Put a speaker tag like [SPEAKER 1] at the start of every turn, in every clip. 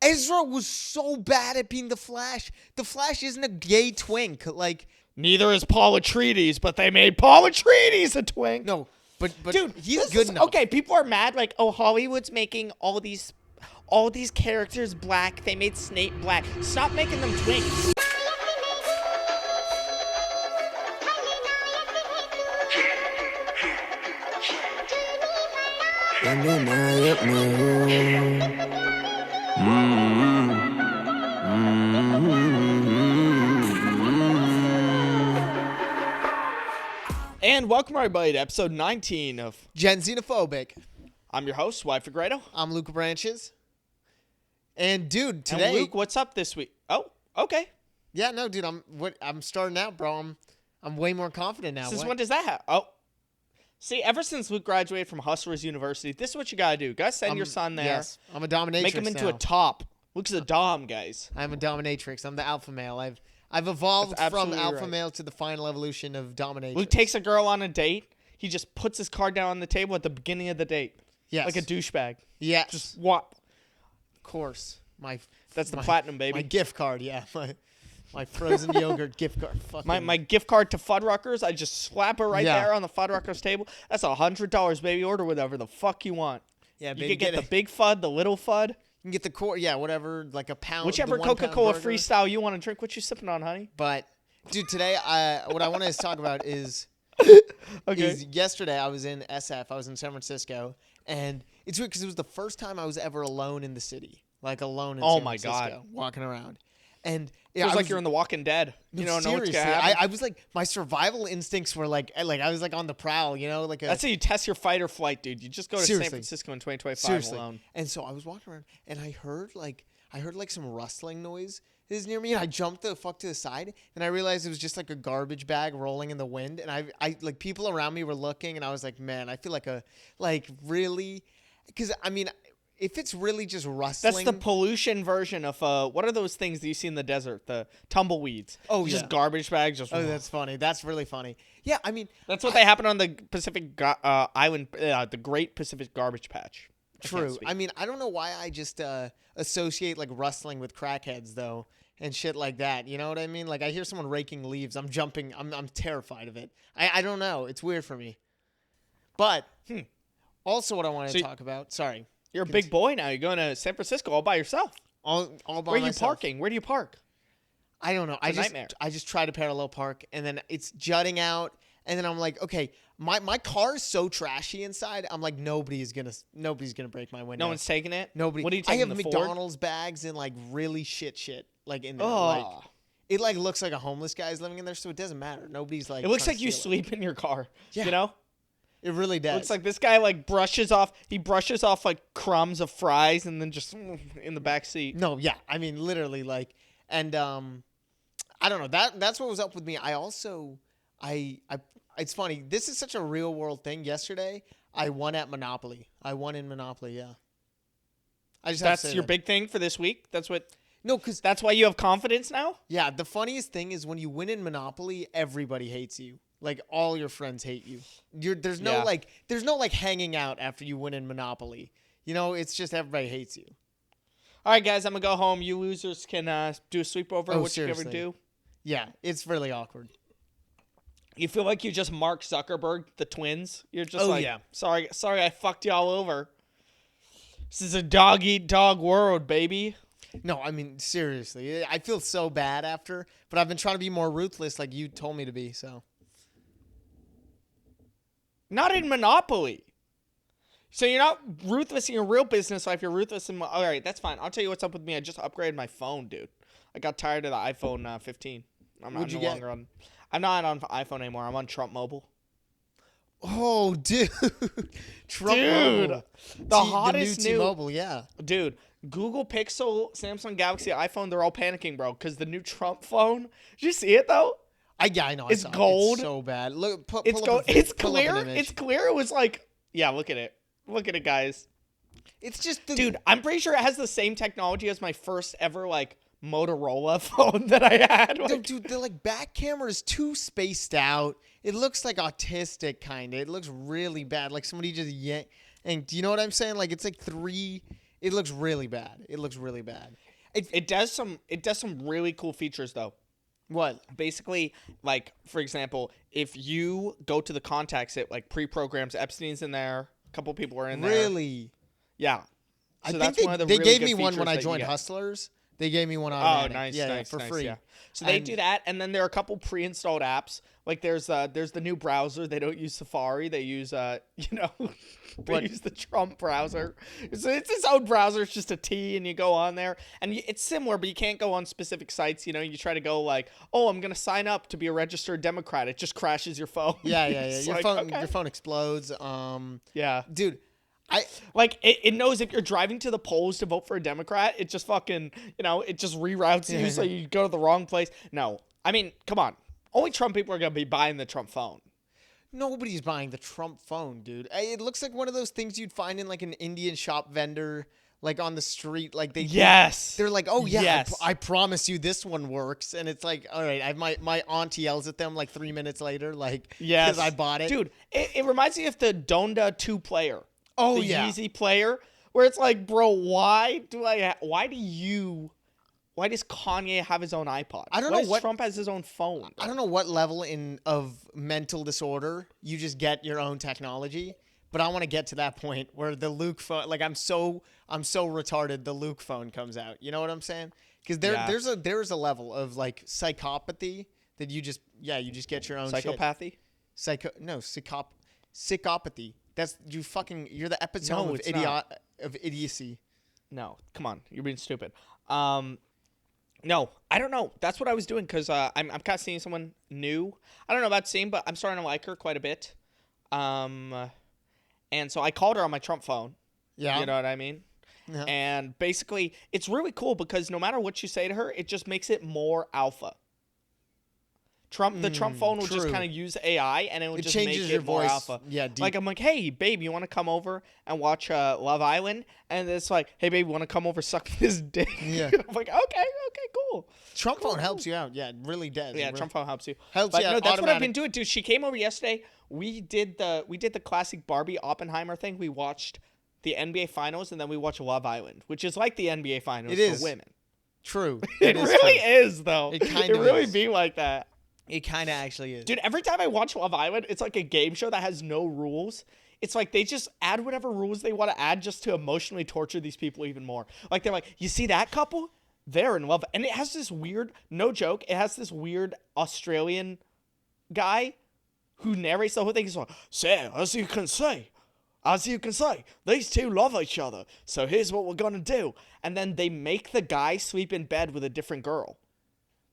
[SPEAKER 1] Ezra was so bad at being the Flash. The Flash isn't a gay twink. Like,
[SPEAKER 2] neither is Paul Atreides, but they made Paul Atreides a twink.
[SPEAKER 1] no, but
[SPEAKER 2] Dude,
[SPEAKER 1] he's good enough.
[SPEAKER 2] Okay, people are mad like, oh, Hollywood's making all these characters black. They made Snape black. Stop making them twinks. And welcome everybody to episode 19 of
[SPEAKER 1] Gen Xenophobic.
[SPEAKER 2] I'm your host, Wyatt.
[SPEAKER 1] I'm Luca Branches. And dude, today,
[SPEAKER 2] and Luke, what's up this week? Oh, okay.
[SPEAKER 1] Yeah, no, dude, I'm starting out, bro. I'm way more confident now.
[SPEAKER 2] Since when does that happen? Oh. See, ever since Luke graduated from Hustlers University, this is what you gotta do. You gotta send your son there.
[SPEAKER 1] Yes, I'm a dominatrix.
[SPEAKER 2] Make him into
[SPEAKER 1] now.
[SPEAKER 2] a top. Luke's a dom, guys.
[SPEAKER 1] I'm a dominatrix. I'm the alpha male. I've evolved from alpha male to the final evolution of dominatrix.
[SPEAKER 2] Luke takes a girl on a date. He just puts his card down on the table at the beginning of the date.
[SPEAKER 1] Yes.
[SPEAKER 2] Like a douchebag.
[SPEAKER 1] Yes.
[SPEAKER 2] Just what?
[SPEAKER 1] Of course.
[SPEAKER 2] That's the platinum, baby.
[SPEAKER 1] My gift card, yeah. My frozen yogurt gift card.
[SPEAKER 2] My gift card to Fuddruckers, I just slap it right there on the Fuddruckers table. That's $100, baby. Order whatever the fuck you want.
[SPEAKER 1] Yeah, baby.
[SPEAKER 2] You can get the big Fudd, the little Fudd.
[SPEAKER 1] You can get the core, yeah, whatever, like a pound.
[SPEAKER 2] Whichever Coca-Cola Freestyle you want to drink. What you sipping on, honey?
[SPEAKER 1] But, dude, today, what I want to talk about is yesterday I was in SF. I was in San Francisco, and it's weird because it was the first time I was ever alone in the city, like alone in San Francisco,
[SPEAKER 2] God,
[SPEAKER 1] walking around. And
[SPEAKER 2] it was like you're in The Walking Dead. You don't know what's gonna happen.
[SPEAKER 1] I was like, my survival instincts were like I was like on the prowl, you know,
[SPEAKER 2] that's how you test your fight or flight, dude. You just go to San Francisco in 2025 alone.
[SPEAKER 1] And so I was walking around, and I heard like some rustling noise is near me, and I jumped the fuck to the side, and I realized it was just like a garbage bag rolling in the wind, and I like people around me were looking, and I was like, man, I feel like really, because I mean, if it's really just rustling.
[SPEAKER 2] That's the pollution version of what are those things that you see in the desert? The tumbleweeds.
[SPEAKER 1] Oh,
[SPEAKER 2] just garbage bags.
[SPEAKER 1] That's funny. That's really funny. Yeah, I mean,
[SPEAKER 2] that's what they happen on the Pacific Island, the Great Pacific Garbage Patch.
[SPEAKER 1] True. I mean, I don't know why I just associate like rustling with crackheads though, and shit like that. You know what I mean? Like I hear someone raking leaves, I'm jumping. I'm terrified of it. I don't know. It's weird for me. But also, what I wanted to talk about. Sorry.
[SPEAKER 2] You're a big boy now. You're going to San Francisco all by yourself.
[SPEAKER 1] All by myself.
[SPEAKER 2] Where are you parking? Where do you park?
[SPEAKER 1] I don't know. I just try to parallel park, and then it's jutting out, and then I'm like, okay, my car is so trashy inside. I'm like, nobody's gonna break my window.
[SPEAKER 2] No one's taking it.
[SPEAKER 1] Nobody.
[SPEAKER 2] What are you taking?
[SPEAKER 1] I have McDonald's bags and like really shit like in there.
[SPEAKER 2] Oh.
[SPEAKER 1] Like, it like looks like a homeless guy's living in there, so it doesn't matter. Nobody's like.
[SPEAKER 2] It looks like you sleep in your car. Yeah. You know.
[SPEAKER 1] It really does.
[SPEAKER 2] Looks like this guy like brushes off like crumbs of fries and then just in the back seat.
[SPEAKER 1] No, yeah. I mean, literally like, and I don't know. That's what was up with me. I also, it's funny. This is such a real world thing. Yesterday, I won at Monopoly. I won in Monopoly. Yeah.
[SPEAKER 2] That's your big thing for this week.
[SPEAKER 1] No, because
[SPEAKER 2] that's why you have confidence now.
[SPEAKER 1] Yeah. The funniest thing is when you win in Monopoly, everybody hates you. Like all your friends hate you. There's no hanging out after you win in Monopoly. You know, it's just everybody hates you.
[SPEAKER 2] All right, guys, I'm gonna go home. You losers can do a sweep over. What
[SPEAKER 1] seriously.
[SPEAKER 2] You ever do?
[SPEAKER 1] Yeah, it's really awkward.
[SPEAKER 2] You feel like you just Mark Zuckerberg the twins. You're just sorry, I fucked y'all over. This is a dog eat dog world, baby.
[SPEAKER 1] No, I mean seriously, I feel so bad after, but I've been trying to be more ruthless, like you told me to be. So.
[SPEAKER 2] Not in Monopoly. So you're not ruthless in your real business life. You're ruthless in... All right, that's fine. I'll tell you what's up with me. I just upgraded my phone, dude. I got tired of the iPhone 15. I'm not on iPhone anymore. I'm on Trump Mobile.
[SPEAKER 1] Oh, dude.
[SPEAKER 2] Trump Mobile. The hottest
[SPEAKER 1] new T-Mobile, yeah.
[SPEAKER 2] Dude, Google Pixel, Samsung Galaxy, iPhone, they're all panicking, bro, because the new Trump phone... Did you see it, though?
[SPEAKER 1] Yeah, I know.
[SPEAKER 2] It's gold.
[SPEAKER 1] It's so bad. Look,
[SPEAKER 2] it's clear. It's clear. It was like, yeah, look at it. Look at it, guys.
[SPEAKER 1] It's just,
[SPEAKER 2] dude. I'm pretty sure it has the same technology as my first ever like Motorola phone that I had. Like,
[SPEAKER 1] dude, the like back camera is too spaced out. It looks like autistic kind of. It looks really bad. Like somebody just yanked. And do you know what I'm saying? Like it's like three. It looks really bad. It looks really bad.
[SPEAKER 2] It does some really cool features though.
[SPEAKER 1] What?
[SPEAKER 2] Basically, like for example, if you go to the contacts, it like pre-programs Epstein's in there. A couple people are in there.
[SPEAKER 1] Really?
[SPEAKER 2] Yeah.
[SPEAKER 1] I
[SPEAKER 2] So
[SPEAKER 1] think
[SPEAKER 2] that's one of the
[SPEAKER 1] they
[SPEAKER 2] really
[SPEAKER 1] gave
[SPEAKER 2] good
[SPEAKER 1] me one when
[SPEAKER 2] features
[SPEAKER 1] I
[SPEAKER 2] that you
[SPEAKER 1] joined
[SPEAKER 2] get.
[SPEAKER 1] Hustlers. They gave me one
[SPEAKER 2] Oh,
[SPEAKER 1] automatic.
[SPEAKER 2] nice,
[SPEAKER 1] Yeah,
[SPEAKER 2] nice,
[SPEAKER 1] for
[SPEAKER 2] nice,
[SPEAKER 1] free.
[SPEAKER 2] yeah. So they
[SPEAKER 1] And-
[SPEAKER 2] do that, and then there are a couple pre-installed apps. Like there's the new browser. They don't use Safari. They use they use the Trump browser. So it's its own browser. It's just a T, and you go on there, and it's similar, but you can't go on specific sites. You know, you try to go like, oh, I'm gonna sign up to be a registered Democrat. It just crashes your phone.
[SPEAKER 1] Yeah.
[SPEAKER 2] It's
[SPEAKER 1] Your
[SPEAKER 2] like,
[SPEAKER 1] phone,
[SPEAKER 2] okay.
[SPEAKER 1] your phone explodes.
[SPEAKER 2] Yeah.
[SPEAKER 1] Dude,
[SPEAKER 2] Like, it knows if you're driving to the polls to vote for a Democrat, it just fucking, it just reroutes you so you go to the wrong place. No. I mean, come on. Only Trump people are going to be buying the Trump phone.
[SPEAKER 1] nobody's buying the Trump phone, dude. It looks like one of those things you'd find in like an Indian shop vendor, like on the street. Like
[SPEAKER 2] Yes.
[SPEAKER 1] they're like, oh yeah,
[SPEAKER 2] Yes.
[SPEAKER 1] I promise you this one works, and it's like, all right, my aunt yells at them like 3 minutes later, like,
[SPEAKER 2] Yes.
[SPEAKER 1] because I bought it,
[SPEAKER 2] Dude, it reminds me of the Donda 2 player.
[SPEAKER 1] Oh
[SPEAKER 2] the
[SPEAKER 1] yeah,
[SPEAKER 2] Yeezy player, where it's like, bro, why does Kanye have his own iPod?
[SPEAKER 1] I don't
[SPEAKER 2] Why
[SPEAKER 1] know
[SPEAKER 2] does
[SPEAKER 1] what-
[SPEAKER 2] Trump has his own phone.
[SPEAKER 1] I don't know what level of mental disorder you just get your own technology, but I want to get to that point where the Luke phone, like I'm so retarded, the Luke phone comes out. You know what I'm saying? Because there's a level of like psychopathy that you just get your own
[SPEAKER 2] Psychopathy?
[SPEAKER 1] shit. Psychopathy. That's you're the epitome
[SPEAKER 2] No,
[SPEAKER 1] of
[SPEAKER 2] it's not.
[SPEAKER 1] idiocy.
[SPEAKER 2] No, come on, you're being stupid. No, I don't know. That's what I was doing because I'm kind of seeing someone new. I don't know about seeing, but I'm starting to like her quite a bit. And so I called her on my Trump phone.
[SPEAKER 1] Yeah.
[SPEAKER 2] You know what I mean?
[SPEAKER 1] Yeah.
[SPEAKER 2] And basically, it's really cool because no matter what you say to her, it just makes it more alpha. The Trump phone will just
[SPEAKER 1] true.
[SPEAKER 2] kind of use AI, and it will
[SPEAKER 1] It
[SPEAKER 2] just
[SPEAKER 1] changes
[SPEAKER 2] make
[SPEAKER 1] your
[SPEAKER 2] it more
[SPEAKER 1] voice.
[SPEAKER 2] alpha.
[SPEAKER 1] Yeah, deep.
[SPEAKER 2] Like I'm like, hey babe, you want to come over and watch Love Island? And it's like, hey babe, you want to come over suck this dick?
[SPEAKER 1] Yeah.
[SPEAKER 2] I'm like, okay, cool.
[SPEAKER 1] Trump phone helps you out. Yeah, it really does.
[SPEAKER 2] Yeah,
[SPEAKER 1] It
[SPEAKER 2] Trump phone helps you.
[SPEAKER 1] helps
[SPEAKER 2] But
[SPEAKER 1] you
[SPEAKER 2] no,
[SPEAKER 1] out
[SPEAKER 2] that's what I've been
[SPEAKER 1] automatic.
[SPEAKER 2] doing, dude. She came over yesterday. We did the classic Barbie Oppenheimer thing. We watched the NBA Finals, and then we watched Love Island, which is like the NBA Finals
[SPEAKER 1] It is.
[SPEAKER 2] for women.
[SPEAKER 1] True.
[SPEAKER 2] It
[SPEAKER 1] is
[SPEAKER 2] really
[SPEAKER 1] true.
[SPEAKER 2] is, though.
[SPEAKER 1] It kind
[SPEAKER 2] It
[SPEAKER 1] of
[SPEAKER 2] really
[SPEAKER 1] is.
[SPEAKER 2] be like that.
[SPEAKER 1] It kind of actually is.
[SPEAKER 2] Dude, every time I watch Love Island, it's like a game show that has no rules. It's like they just add whatever rules they want to add just to emotionally torture these people even more. Like they're like, you see that couple? They're in love. And it has this weird, no joke, it has this weird Australian guy who narrates the whole thing. He's like, so as you can see, these two love each other. So here's what we're going to do. And then they make the guy sleep in bed with a different girl.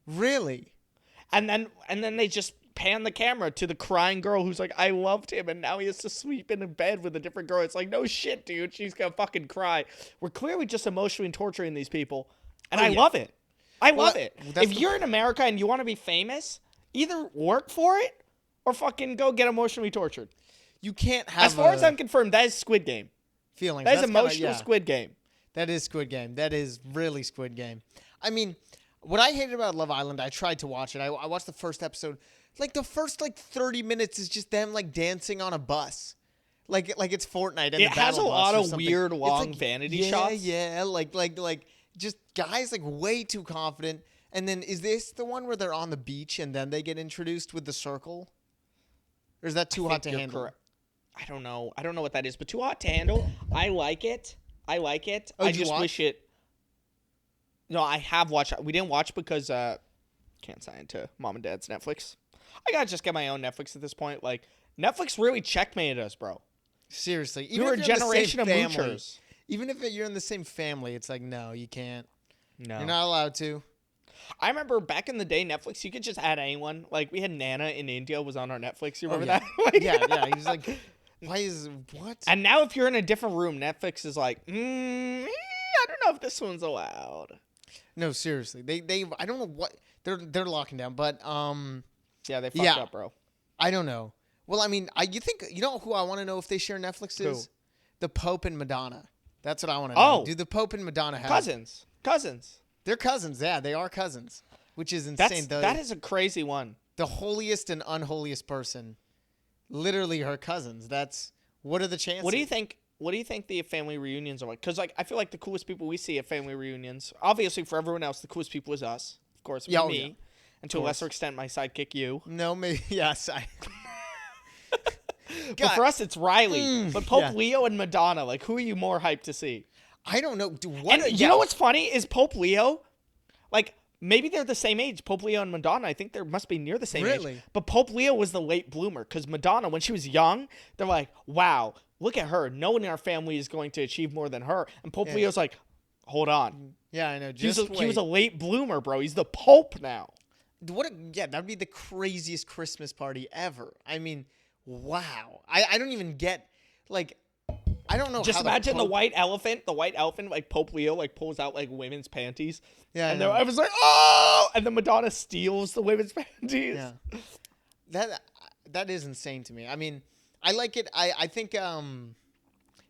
[SPEAKER 1] Really?
[SPEAKER 2] And then they just pan the camera to the crying girl who's like, I loved him, and now he has to sleep in a bed with a different girl. It's like, no shit, dude. She's gonna fucking cry. We're clearly just emotionally torturing these people. And I love it. I love it.
[SPEAKER 1] that's
[SPEAKER 2] If you're in America and you want to be famous, either work for it or fucking go get emotionally tortured.
[SPEAKER 1] You can't have
[SPEAKER 2] As far as I'm confirmed, that is Squid Game.
[SPEAKER 1] feelings.
[SPEAKER 2] That is
[SPEAKER 1] That's kinda-
[SPEAKER 2] emotional
[SPEAKER 1] yeah.
[SPEAKER 2] Squid Game.
[SPEAKER 1] That is Squid Game. That is really Squid Game. I mean, what I hated about Love Island, I tried to watch it. I watched the first episode. Like the first 30 minutes is just them like dancing on a bus. Like it's Fortnite and
[SPEAKER 2] It
[SPEAKER 1] the
[SPEAKER 2] has
[SPEAKER 1] battle
[SPEAKER 2] a
[SPEAKER 1] bus
[SPEAKER 2] lot
[SPEAKER 1] or
[SPEAKER 2] of
[SPEAKER 1] something.
[SPEAKER 2] weird,
[SPEAKER 1] It's
[SPEAKER 2] long
[SPEAKER 1] like,
[SPEAKER 2] vanity shots.
[SPEAKER 1] Yeah, like just guys like way too confident. And then is this the one where they're on the beach and then they get introduced with the circle? Or is that too hot to
[SPEAKER 2] You're
[SPEAKER 1] handle?
[SPEAKER 2] correct. I don't know. I don't know what that is, but Too Hot to Handle. I like it.
[SPEAKER 1] Oh,
[SPEAKER 2] I
[SPEAKER 1] did you
[SPEAKER 2] just
[SPEAKER 1] watch?
[SPEAKER 2] wish it. No, I have watched. We didn't watch because can't sign into mom and dad's Netflix. I gotta just get my own Netflix at this point. Like Netflix really checkmated us, bro.
[SPEAKER 1] Seriously,
[SPEAKER 2] We were a
[SPEAKER 1] if you're in the same
[SPEAKER 2] generation of
[SPEAKER 1] family-
[SPEAKER 2] moochers.
[SPEAKER 1] Even if you're in the same family, it's like no, you can't.
[SPEAKER 2] No,
[SPEAKER 1] You're not allowed to.
[SPEAKER 2] I remember back in the day, Netflix, you could just add anyone. Like we had Nana in India was on our Netflix. You remember
[SPEAKER 1] yeah.
[SPEAKER 2] that? Like-
[SPEAKER 1] Yeah. He's like, why is what?
[SPEAKER 2] And now, if you're in a different room, Netflix is like, I don't know if this one's allowed.
[SPEAKER 1] No, seriously, they I don't know what they're locking down, but
[SPEAKER 2] Yeah, they fucked
[SPEAKER 1] Yeah.
[SPEAKER 2] up, bro.
[SPEAKER 1] I don't know. Well, I mean, you know who I want to know if they share Netflix is?
[SPEAKER 2] Who?
[SPEAKER 1] The Pope and Madonna. That's what I want to know.
[SPEAKER 2] Oh.
[SPEAKER 1] Do the Pope and Madonna have
[SPEAKER 2] Cousins.
[SPEAKER 1] They're cousins. Yeah, they are cousins, which is insane.
[SPEAKER 2] That is a crazy one.
[SPEAKER 1] The holiest and unholiest person, literally her cousins. What are the chances?
[SPEAKER 2] What do you think? what do you think the family reunions are like? Because like I feel like the coolest people we see at family reunions, obviously for everyone else, the coolest people is us, of course,
[SPEAKER 1] Yeah,
[SPEAKER 2] me,
[SPEAKER 1] yeah.
[SPEAKER 2] and to a lesser extent my sidekick you.
[SPEAKER 1] No, maybe yes.
[SPEAKER 2] But for us, it's Riley. But Pope
[SPEAKER 1] yeah.
[SPEAKER 2] Leo and Madonna, like who are you more hyped to see?
[SPEAKER 1] I don't know.
[SPEAKER 2] You know what's funny is Pope Leo, like. Maybe they're the same age, Pope Leo and Madonna. I think they must be near the same age. But Pope Leo was the late bloomer because Madonna, when she was young, they're like, wow, look at her. No one in our family is going to achieve more than her. And Pope Leo's like, hold on.
[SPEAKER 1] Yeah, I know.
[SPEAKER 2] He was a late bloomer, bro. He's the Pope now.
[SPEAKER 1] That would be the craziest Christmas party ever. I mean, wow. I don't even get, like, I don't know.
[SPEAKER 2] Just imagine the white elephant, like Pope Leo, like pulls out like women's panties.
[SPEAKER 1] Yeah,
[SPEAKER 2] and everyone's like, oh! And then Madonna steals the women's panties.
[SPEAKER 1] Yeah. That is insane to me. I mean, I like it. I think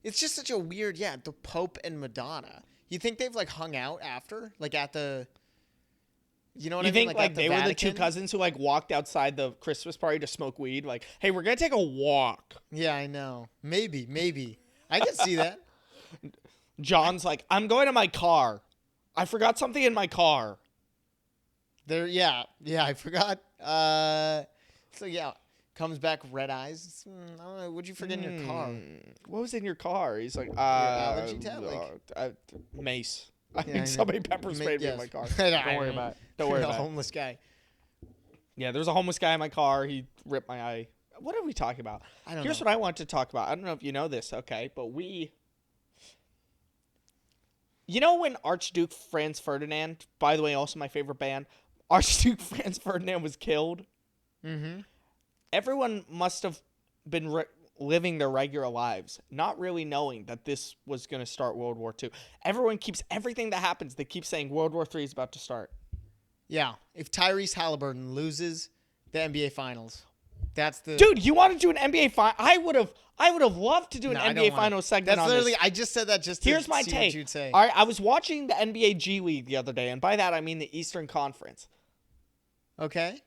[SPEAKER 1] it's just such a weird, the Pope and Madonna. You think they've like hung out after, like at the, you know what I mean?
[SPEAKER 2] You think like they were the two cousins who like walked outside the Christmas party to smoke weed? Like, hey, we're gonna take a walk.
[SPEAKER 1] Yeah, I know. Maybe. I can see that.
[SPEAKER 2] John's like, I'm going to my car. I forgot something in my car.
[SPEAKER 1] I forgot. Comes back red eyes. I don't know. What'd you forget in your car?
[SPEAKER 2] What was in your car? He's like,
[SPEAKER 1] allergy tablet.
[SPEAKER 2] Mace. I think somebody pepper sprayed me in my car. Don't worry about it. Don't worry about it.
[SPEAKER 1] Homeless guy.
[SPEAKER 2] Yeah, there was a homeless guy in my car. He ripped my eye. What are we talking about? Here's what I want to talk about. I don't know if you know this, okay? But you know when Archduke Franz Ferdinand, by the way, also my favorite band, Archduke Franz Ferdinand was killed?
[SPEAKER 1] Mm-hmm.
[SPEAKER 2] Everyone must have been living their regular lives, not really knowing that this was going to start World War II. Everything that happens, they keep saying World War III is about to start.
[SPEAKER 1] Yeah. If Tyrese Halliburton loses the NBA Finals, that's the...
[SPEAKER 2] Dude, you want to do an NBA final? I would have loved to do an NBA Finals segment
[SPEAKER 1] that's
[SPEAKER 2] on
[SPEAKER 1] literally,
[SPEAKER 2] this.
[SPEAKER 1] I just said that just to
[SPEAKER 2] Here's my
[SPEAKER 1] see
[SPEAKER 2] take.
[SPEAKER 1] what you'd say.
[SPEAKER 2] All right, I was watching the NBA G League the other day, and by that I mean the Eastern Conference.
[SPEAKER 1] Okay.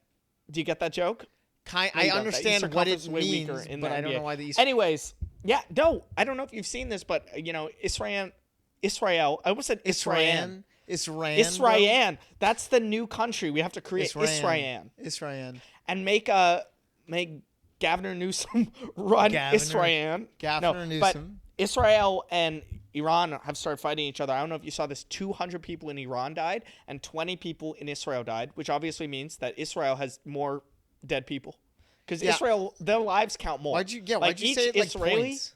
[SPEAKER 2] Do you get that joke?
[SPEAKER 1] I understand what it means, but I don't know why the Eastern...
[SPEAKER 2] Anyways, I don't know if you've seen this, but, Israel, I almost said Israel. Israel. That's the new country. We have to create Israel. And make Gavin Newsom run Israel.
[SPEAKER 1] Newsom.
[SPEAKER 2] But Israel and Iran have started fighting each other. I don't know if you saw this. 200 people in Iran died and 20 people in Israel died, which obviously means that Israel has more dead people. Because Israel, their lives count more.
[SPEAKER 1] Why'd you say it like
[SPEAKER 2] Israeli
[SPEAKER 1] points?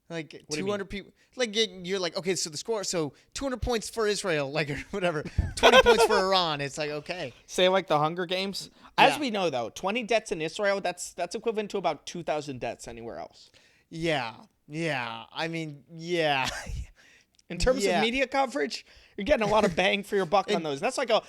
[SPEAKER 1] Like 200 people. Like you're like, okay, so the score, so 200 points for Israel, like or whatever. 20 points for Iran. It's like, okay.
[SPEAKER 2] Say like the Hunger Games. As we know though, 20 deaths in Israel, that's equivalent to about 2,000 deaths anywhere else.
[SPEAKER 1] Yeah. I mean, yeah.
[SPEAKER 2] In terms of media coverage, you're getting a lot of bang for your buck on those. That's like a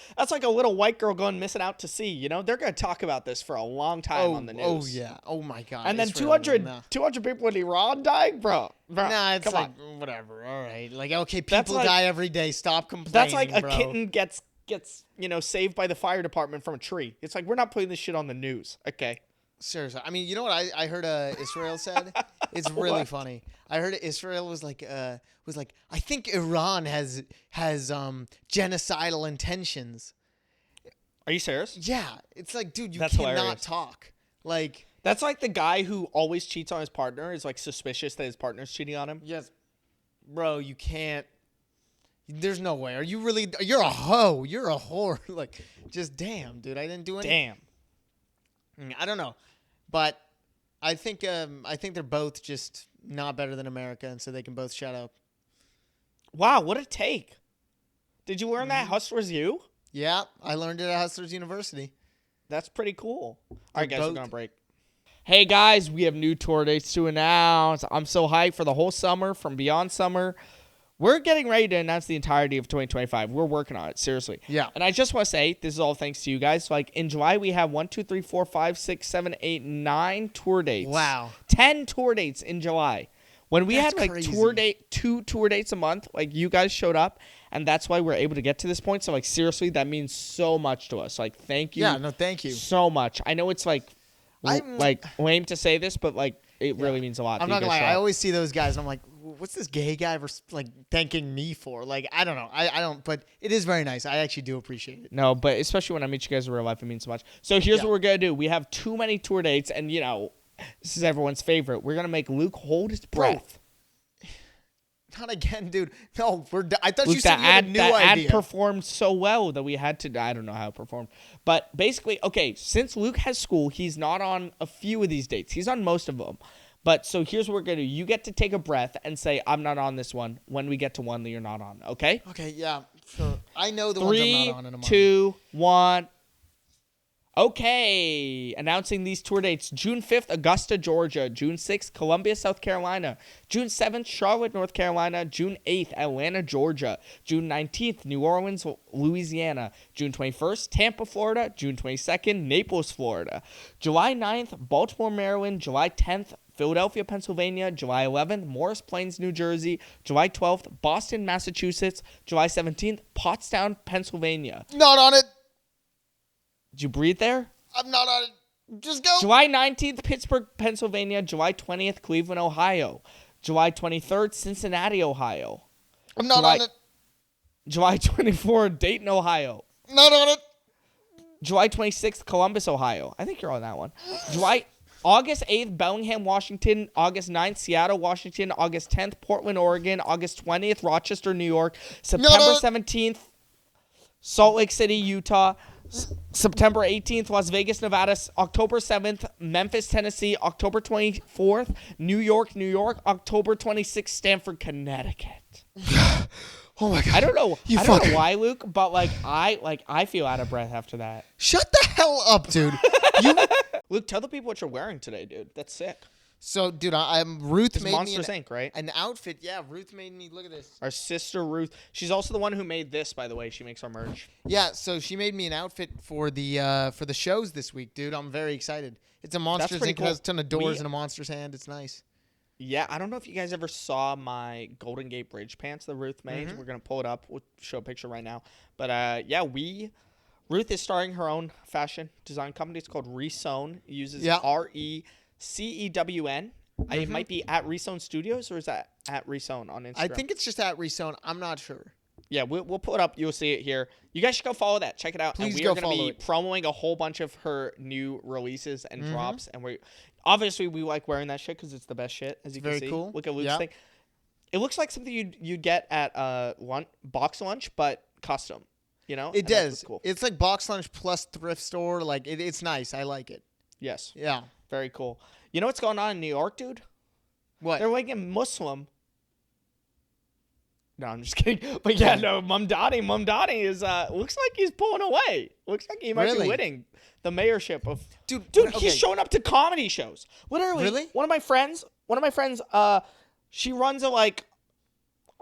[SPEAKER 2] little white girl going missing out to sea. They're going to talk about this for a long time on the news.
[SPEAKER 1] Oh yeah. Oh my God.
[SPEAKER 2] And then Israel, 200 people in Iran dying, bro.
[SPEAKER 1] Nah, it's like whatever. All right. Like okay, people die every day. Stop complaining.
[SPEAKER 2] That's like a kitten gets saved by the fire department from a tree. It's like we're not putting this shit on the news. Okay.
[SPEAKER 1] Seriously, I mean, you know what I heard Israel said? It's really funny. I heard Israel was like, I think Iran has genocidal intentions.
[SPEAKER 2] Are you serious?
[SPEAKER 1] Yeah, it's like, dude, you
[SPEAKER 2] That's
[SPEAKER 1] cannot
[SPEAKER 2] hilarious.
[SPEAKER 1] talk. Like
[SPEAKER 2] that's like the guy who always cheats on his partner is like suspicious that his partner's cheating on him.
[SPEAKER 1] Yes, bro, you can't. There's no way. Are you really? You're a hoe. You're a whore. Like, just damn, dude. I didn't do anything.
[SPEAKER 2] Damn.
[SPEAKER 1] I don't know. But I think they're both just not better than America, and so they can both shut up.
[SPEAKER 2] Wow, what a take! Did you learn that Hustlers U?
[SPEAKER 1] Yeah, I learned it at Hustlers University.
[SPEAKER 2] That's pretty cool. All right, guys, we're gonna break. Hey guys, we have new tour dates to announce. I'm so hyped for the whole summer, from Beyond Summer. We're getting ready to announce the entirety of 2025. We're working on it, seriously.
[SPEAKER 1] Yeah.
[SPEAKER 2] And I just want to say, this is all thanks to you guys. Like, in July, we have 9 tour dates.
[SPEAKER 1] Wow.
[SPEAKER 2] 10 tour dates in July. When we had, like,
[SPEAKER 1] crazy.
[SPEAKER 2] 2 tour dates a month, like, you guys showed up, and that's why we're able to get to this point. So, like, seriously, that means so much to us. Like, thank you.
[SPEAKER 1] Yeah, no, thank you.
[SPEAKER 2] So much. I know it's, like, lame to say this, but, like, It really means a lot.
[SPEAKER 1] I'm not gonna lie. I always see those guys, and I'm like, what's this gay guy like thanking me for? Like, I don't know. I don't. But it is very nice. I actually do appreciate it.
[SPEAKER 2] No, but especially when I meet you guys in real life, it means so much. So here's what we're gonna do. We have too many tour dates, and this is everyone's favorite. We're gonna make Luke hold his breath.
[SPEAKER 1] Not again, dude. No, I thought
[SPEAKER 2] Luke,
[SPEAKER 1] you said you had a new idea.
[SPEAKER 2] Ad performed so well that we had to. I don't know how it performed, but basically, okay. Since Luke has school, he's not on a few of these dates. He's on most of them. But so here's what we're gonna do. You get to take a breath and say, "I'm not on this one." When we get to one that you're not on, okay?
[SPEAKER 1] Okay, yeah, sure. I know the ones I'm not on in a moment.
[SPEAKER 2] 3, 2, 1. Okay, announcing these tour dates. June 5th, Augusta, Georgia. June 6th, Columbia, South Carolina. June 7th, Charlotte, North Carolina. June 8th, Atlanta, Georgia. June 19th, New Orleans, Louisiana. June 21st, Tampa, Florida. June 22nd, Naples, Florida. July 9th, Baltimore, Maryland. July 10th, Philadelphia, Pennsylvania. July 11th, Morris Plains, New Jersey. July 12th, Boston, Massachusetts. July 17th, Pottstown, Pennsylvania.
[SPEAKER 1] Not on it.
[SPEAKER 2] Did you breathe there?
[SPEAKER 1] I'm not on it. Just go.
[SPEAKER 2] July 19th, Pittsburgh, Pennsylvania. July 20th, Cleveland, Ohio. July 23rd, Cincinnati, Ohio.
[SPEAKER 1] I'm not on it.
[SPEAKER 2] July 24th, Dayton, Ohio.
[SPEAKER 1] Not on it.
[SPEAKER 2] July 26th, Columbus, Ohio. I think you're on that one. August 8th, Bellingham, Washington. August 9th, Seattle, Washington. August 10th, Portland, Oregon. August 20th, Rochester, New York. September 17th, Salt Lake City, Utah. September 18th, Las Vegas, Nevada. October 7th, Memphis, Tennessee. October 24th, New York, New York. October 26th, Stamford, Connecticut.
[SPEAKER 1] Oh my God!
[SPEAKER 2] I don't know why, Luke, but I feel out of breath after that.
[SPEAKER 1] Shut the hell up, dude.
[SPEAKER 2] Luke, tell the people what you're wearing today, dude. That's sick.
[SPEAKER 1] So, dude, Ruth
[SPEAKER 2] it's
[SPEAKER 1] made
[SPEAKER 2] Monsters
[SPEAKER 1] me
[SPEAKER 2] Inc., right?
[SPEAKER 1] An outfit. Yeah, Ruth made me. Look at this.
[SPEAKER 2] Our sister Ruth. She's also the one who made this, by the way. She makes our merch.
[SPEAKER 1] Yeah, so she made me an outfit for the shows this week, dude. I'm very excited. It's a Monsters Inc.
[SPEAKER 2] Cool.
[SPEAKER 1] It has a ton of doors and a monster's hand. It's nice.
[SPEAKER 2] Yeah, I don't know if you guys ever saw my Golden Gate Bridge pants that Ruth made.
[SPEAKER 1] Mm-hmm.
[SPEAKER 2] We're gonna pull it up. We'll show a picture right now. But Ruth is starting her own fashion design company. It's called Recewn. It uses RECEWN. It might be at Recewn Studios, or is that at Recewn on Instagram?
[SPEAKER 1] I think it's just at Recewn. I'm not sure.
[SPEAKER 2] Yeah, we'll pull it up. You'll see it here. You guys should go follow that. Check it out.
[SPEAKER 1] Please
[SPEAKER 2] and we
[SPEAKER 1] go
[SPEAKER 2] are going to be
[SPEAKER 1] follow
[SPEAKER 2] promoting a whole bunch of her new releases and drops. And we like wearing that shit because it's the best shit, as you can see. Very cool. Look at Luke's thing. It looks like something you'd get at box lunch, but custom.
[SPEAKER 1] It does. Cool. It's like box lunch plus thrift store. Like it's nice. I like it.
[SPEAKER 2] Yes.
[SPEAKER 1] Yeah.
[SPEAKER 2] Very cool. You know what's going on in New York, dude?
[SPEAKER 1] What?
[SPEAKER 2] They're making Muslim. No, I'm just kidding. But yeah, no, Mamdani is looks like he's pulling away. Looks like he might be winning the mayorship of Dude, he's showing up to comedy shows. Literally.
[SPEAKER 1] Really?
[SPEAKER 2] One of my friends, she runs a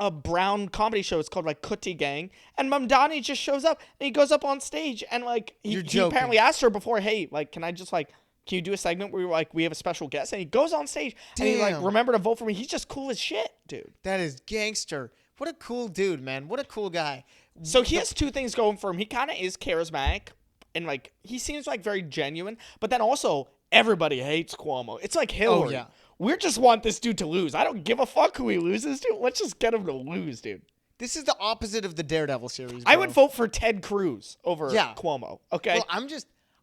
[SPEAKER 2] brown comedy show. It's called Kuti Gang, and Mamdani just shows up and he goes up on stage and he apparently asked her before, "Hey, can I just can you do a segment where we have a special guest?" And he goes on stage and he remember to vote for me. He's just cool as shit, dude.
[SPEAKER 1] That is gangster. What a cool dude, man. What a cool guy.
[SPEAKER 2] So he has two things going for him. He kind of is charismatic and he seems very genuine, but then also everybody hates Cuomo. It's like Hillary.
[SPEAKER 1] Oh, yeah.
[SPEAKER 2] We just want this dude to lose. I don't give a fuck who he loses to. Let's just get him to lose, dude.
[SPEAKER 1] This is the opposite of the Daredevil series, bro.
[SPEAKER 2] I would vote for Ted Cruz over Cuomo. Okay.
[SPEAKER 1] Well,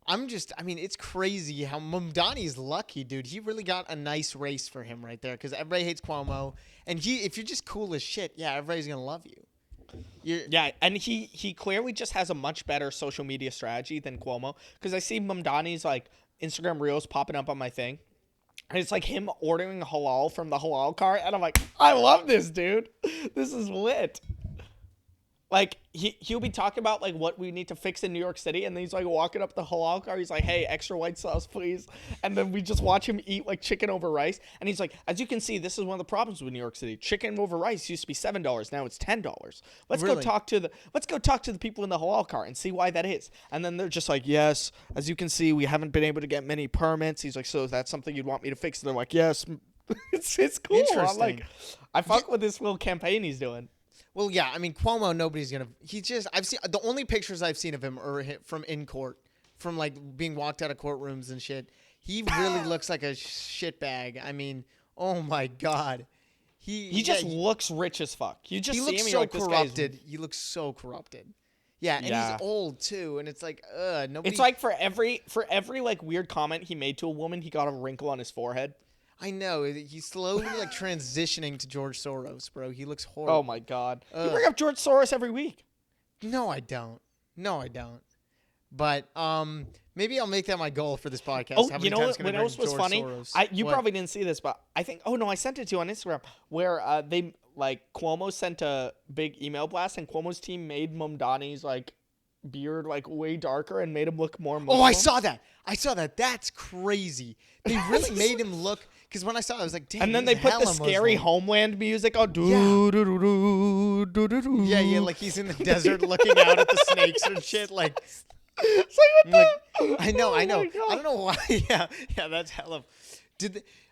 [SPEAKER 1] I mean, it's crazy how Mamdani's lucky, dude. He really got a nice race for him right there because everybody hates Cuomo. And if you're just cool as shit, everybody's going to love you.
[SPEAKER 2] And he clearly just has a much better social media strategy than Cuomo because I see Mamdani's Instagram Reels popping up on my thing. And it's him ordering halal from the halal cart. And I'm like, I love this, dude. This is lit. He'll be talking about what we need to fix in New York City, and then he's walking up the halal car. He's like, "Hey, extra white sauce, please." And then we just watch him eat chicken over rice. And he's like, "As you can see, this is one of the problems with New York City. Chicken over rice used to be $7, now it's $10. Let's go talk to the people in the halal car and see why that is." And then they're just like, "Yes, as you can see, we haven't been able to get many permits." He's like, "So that's something you'd want me to fix?" And they're like, "Yes." It's cool.
[SPEAKER 1] Interesting.
[SPEAKER 2] I fuck with this little campaign he's doing.
[SPEAKER 1] Well, yeah, I mean, Cuomo, nobody's going to... I've seen... The only pictures I've seen of him are from in court, from, being walked out of courtrooms and shit. He really looks like a shitbag. I mean, oh my god.
[SPEAKER 2] He just looks rich as fuck. You just
[SPEAKER 1] he
[SPEAKER 2] see
[SPEAKER 1] looks
[SPEAKER 2] him,
[SPEAKER 1] so
[SPEAKER 2] you're like, this guy's...
[SPEAKER 1] corrupted. He looks so corrupted. Yeah, and
[SPEAKER 2] Yeah.
[SPEAKER 1] he's old too, and it's like, nobody.
[SPEAKER 2] It's like for every like weird comment he made to a woman, he got a wrinkle on his forehead.
[SPEAKER 1] I know he's slowly like transitioning to George Soros, bro. He looks horrible.
[SPEAKER 2] Oh my god. You bring up George Soros every week.
[SPEAKER 1] No, I don't. But maybe I'll make that my goal for this podcast.
[SPEAKER 2] Oh,
[SPEAKER 1] How
[SPEAKER 2] you
[SPEAKER 1] many
[SPEAKER 2] know
[SPEAKER 1] times
[SPEAKER 2] what?
[SPEAKER 1] can I
[SPEAKER 2] What else
[SPEAKER 1] bring
[SPEAKER 2] was
[SPEAKER 1] George
[SPEAKER 2] funny?
[SPEAKER 1] Soros?
[SPEAKER 2] You
[SPEAKER 1] What?
[SPEAKER 2] probably didn't see this, but I think. Oh no, I sent it to you on Instagram where they like Cuomo sent a big email blast, and Cuomo's team made Mamdani's like beard like way darker and made him look more Muslim.
[SPEAKER 1] Oh, I saw that. That's crazy. They really made him look. Because when I saw it, I was like, damn.
[SPEAKER 2] And then they
[SPEAKER 1] he's
[SPEAKER 2] put the
[SPEAKER 1] hella
[SPEAKER 2] scary
[SPEAKER 1] Muslim.
[SPEAKER 2] Homeland music on.
[SPEAKER 1] Yeah, like he's in the desert looking out at the snakes and shit. Like,
[SPEAKER 2] It's like, what the?
[SPEAKER 1] I know.
[SPEAKER 2] Oh my
[SPEAKER 1] I
[SPEAKER 2] God.
[SPEAKER 1] don't know why. Yeah, that's hella.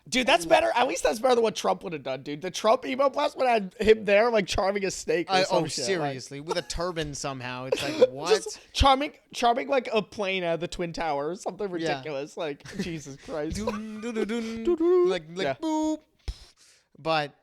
[SPEAKER 2] Dude, that's better. At least that's better than what Trump would have done, dude. The Trump email blast would have had him there, like charming a snake. Or some shit.
[SPEAKER 1] Seriously, with a turban somehow. It's like what?
[SPEAKER 2] Just charming like a plane out of the Twin Towers, something ridiculous. Like Jesus Christ.
[SPEAKER 1] Dun, dun, dun, dun. Like
[SPEAKER 2] Yeah.
[SPEAKER 1] boop. But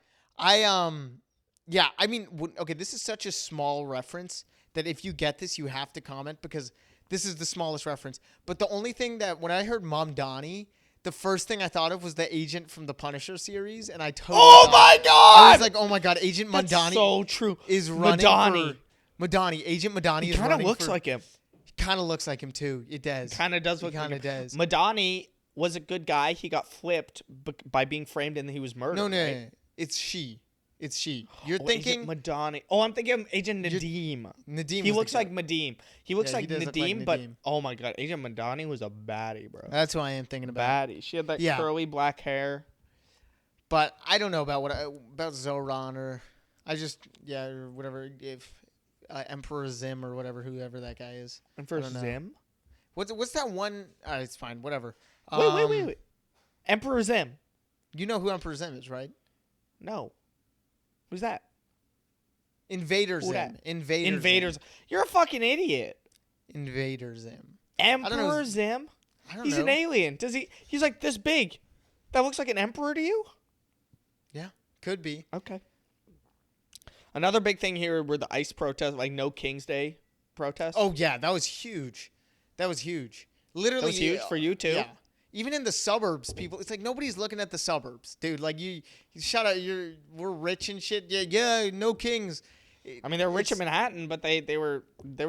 [SPEAKER 1] yeah. I mean, okay. This is such a small reference that if you get this, you have to comment because this is the smallest reference. But the only thing that when I heard Mom Donnie, the first thing I thought of was the agent from the Punisher series, and I totally.
[SPEAKER 2] Oh my God!
[SPEAKER 1] I was like, oh my God, Agent
[SPEAKER 2] That's
[SPEAKER 1] Madani
[SPEAKER 2] so true.
[SPEAKER 1] is running
[SPEAKER 2] Madani.
[SPEAKER 1] for Madani. Agent Madani is
[SPEAKER 2] Kind
[SPEAKER 1] running
[SPEAKER 2] of looks
[SPEAKER 1] for,
[SPEAKER 2] like him.
[SPEAKER 1] Kind of looks like him too. It does.
[SPEAKER 2] Kind of does look
[SPEAKER 1] Kind
[SPEAKER 2] like
[SPEAKER 1] of
[SPEAKER 2] him.
[SPEAKER 1] does.
[SPEAKER 2] Madani was a good guy. He got flipped by being framed and he was murdered.
[SPEAKER 1] No,
[SPEAKER 2] right?
[SPEAKER 1] no, it's she. It's she. You're
[SPEAKER 2] Oh,
[SPEAKER 1] thinking
[SPEAKER 2] Agent Madani. Oh, I'm thinking Agent Nadim.
[SPEAKER 1] Nadim.
[SPEAKER 2] He
[SPEAKER 1] was
[SPEAKER 2] looks
[SPEAKER 1] the guy.
[SPEAKER 2] like Nadim. He looks
[SPEAKER 1] Yeah,
[SPEAKER 2] like
[SPEAKER 1] he does look like
[SPEAKER 2] Nadim, but
[SPEAKER 1] Nadim.
[SPEAKER 2] oh my God, Agent Madani was a baddie, bro.
[SPEAKER 1] That's who I am thinking about.
[SPEAKER 2] Baddie. She had that
[SPEAKER 1] Yeah.
[SPEAKER 2] curly black hair.
[SPEAKER 1] But I don't know about about Zoran or or whatever. If Emperor Zim or whoever that guy is.
[SPEAKER 2] And for
[SPEAKER 1] I don't know.
[SPEAKER 2] Zim.
[SPEAKER 1] What's that one? It's fine. Whatever.
[SPEAKER 2] Wait. Emperor Zim.
[SPEAKER 1] You know who Emperor Zim is, right?
[SPEAKER 2] No. Who's that?
[SPEAKER 1] Invader
[SPEAKER 2] Who
[SPEAKER 1] Zim.
[SPEAKER 2] that?
[SPEAKER 1] Invader
[SPEAKER 2] Invaders.
[SPEAKER 1] Zim.
[SPEAKER 2] You're a fucking idiot.
[SPEAKER 1] Invader Zim.
[SPEAKER 2] Emperor Zim.
[SPEAKER 1] I don't
[SPEAKER 2] He's
[SPEAKER 1] know.
[SPEAKER 2] an alien. He's like this big. That looks like an emperor to you?
[SPEAKER 1] Yeah, could be.
[SPEAKER 2] Okay. Another big thing here were the ICE protests, like No King's Day protests.
[SPEAKER 1] Oh yeah, that was huge. Literally,
[SPEAKER 2] That was huge for you too?
[SPEAKER 1] Yeah. Even in the suburbs, people, it's like nobody's looking at the suburbs, dude. Like you shout out, we're rich and shit. Yeah, no kings.
[SPEAKER 2] I mean, they're rich in Manhattan, but they were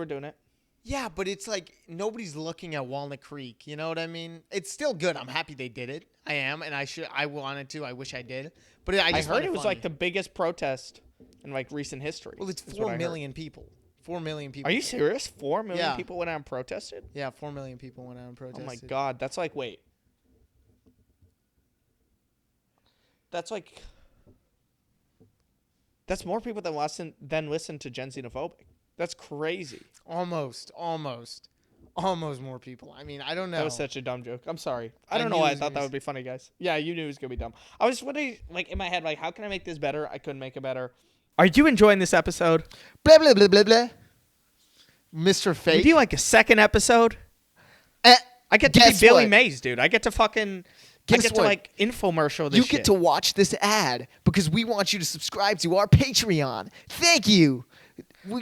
[SPEAKER 2] doing it.
[SPEAKER 1] Yeah, but it's like nobody's looking at Walnut Creek. You know what I mean? It's still good. I'm happy they did it. I am, and I wanted to. I wish I did. But I just
[SPEAKER 2] heard
[SPEAKER 1] find
[SPEAKER 2] it was
[SPEAKER 1] funny.
[SPEAKER 2] like the biggest protest in like recent history.
[SPEAKER 1] Well, it's
[SPEAKER 2] is
[SPEAKER 1] 4
[SPEAKER 2] what I heard.
[SPEAKER 1] million people. 4 million people.
[SPEAKER 2] Are you serious? 4 million
[SPEAKER 1] Yeah.
[SPEAKER 2] people went out and protested?
[SPEAKER 1] Yeah, 4 million people went out and protested.
[SPEAKER 2] Oh my God, that's like that's more people than listen to Gen Xenophobic. That's crazy.
[SPEAKER 1] Almost more people. I mean, I don't know.
[SPEAKER 2] That was such a dumb joke. I'm sorry. I
[SPEAKER 1] I
[SPEAKER 2] don't know
[SPEAKER 1] knew
[SPEAKER 2] why
[SPEAKER 1] it
[SPEAKER 2] I
[SPEAKER 1] was
[SPEAKER 2] thought
[SPEAKER 1] gonna
[SPEAKER 2] that
[SPEAKER 1] be-
[SPEAKER 2] would be funny, guys. Yeah, you knew it was gonna be dumb. I was wondering, like in my head, like how can I make this better? I couldn't make it better. Are you enjoying this episode?
[SPEAKER 1] Blah blah blah blah blah. Mr.
[SPEAKER 2] We
[SPEAKER 1] Fake.
[SPEAKER 2] do like a second episode. I get to be
[SPEAKER 1] guess
[SPEAKER 2] Billy
[SPEAKER 1] what?
[SPEAKER 2] Mays, dude. I get to fucking.
[SPEAKER 1] Guess
[SPEAKER 2] I get
[SPEAKER 1] what?
[SPEAKER 2] to like infomercial this
[SPEAKER 1] You
[SPEAKER 2] shit.
[SPEAKER 1] get to watch this ad because we want you to subscribe to our Patreon. Thank you.